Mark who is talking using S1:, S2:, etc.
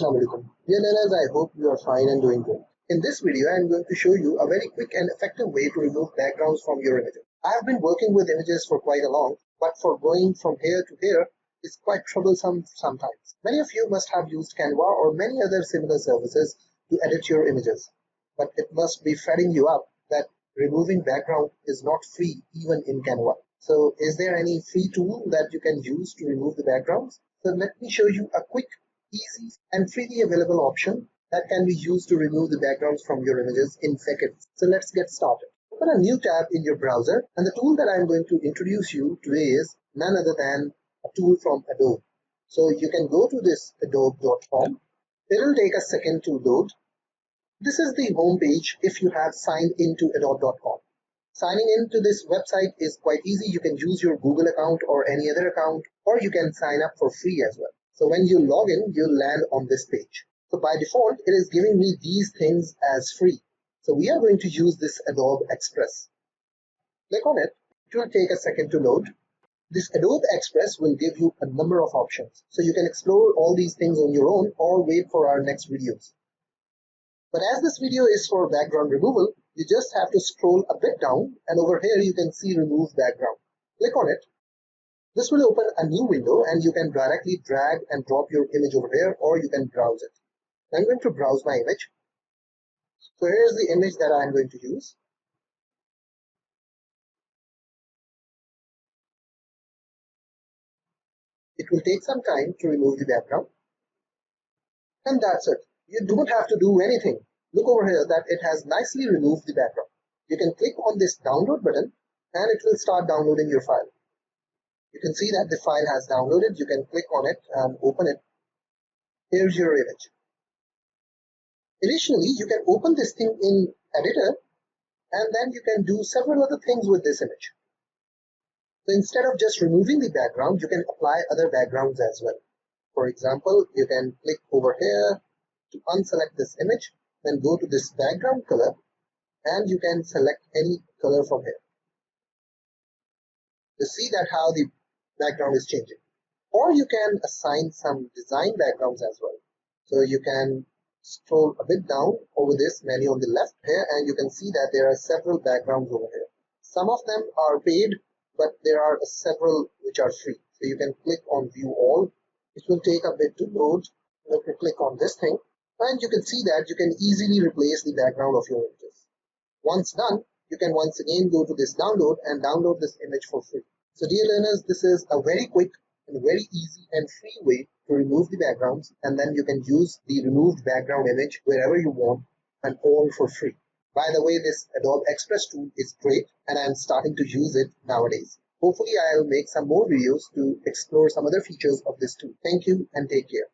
S1: Assalamu alaikum. Dear learners, I hope you are fine and doing good. In this video, I am going to show you a very quick and effective way to remove backgrounds from your images. I have been working with images for quite a long, but for going from here to here is quite troublesome sometimes. Many of you must have used Canva or many other similar services to edit your images, but it must be fetting you up that removing background is not free even in Canva. So is there any free tool that you can use to remove the backgrounds? So let me show you a quick, easy and freely available option that can be used to remove the backgrounds from your images in seconds. So let's get started. Open a new tab in your browser, and the tool that I'm going to introduce you today is none other than a tool from Adobe. So you can go to this adobe.com. It will take a second to load. This is the home page if you have signed into adobe.com. Signing into this website is quite easy. You can use your Google account or any other account, or you can sign up for free as well. So when you log in, you'll land on this page. So by default, it is giving me these things as free. So we are going to use this Adobe Express. Click on it. It will take a second to load. This Adobe Express will give you a number of options. So you can explore all these things on your own or wait for our next videos. But as this video is for background removal, you just have to scroll a bit down, and over here you can see remove background. Click on it. This will open a new window and you can directly drag and drop your image over here, or you can browse it. I'm going to browse my image. So here's the image that I'm going to use. It will take some time to remove the background. And that's it. You don't have to do anything. Look over here that it has nicely removed the background. You can click on this download button and it will start downloading your file. You can see that the file has downloaded. You can click on it and open it. Here's your image. Initially, you can open this thing in editor and then you can do several other things with this image. So instead of just removing the background, you can apply other backgrounds as well. For example, you can click over here to unselect this image, then go to this background color and you can select any color from here. You see that how the background is changing. Or you can assign some design backgrounds as well. So you can scroll a bit down over this menu on the left here and you can see that there are several backgrounds over here. Some of them are paid, but there are several which are free. So you can click on view all. It will take a bit to load. Let me click on this thing and you can see that you can easily replace the background of your images. Once done, you can once again go to this download and download this image for free. So dear learners, this is a very quick and very easy and free way to remove the backgrounds, and then you can use the removed background image wherever you want and all for free. By the way, this Adobe Express tool is great and I'm starting to use it nowadays. Hopefully I'll make some more videos to explore some other features of this tool. Thank you and take care.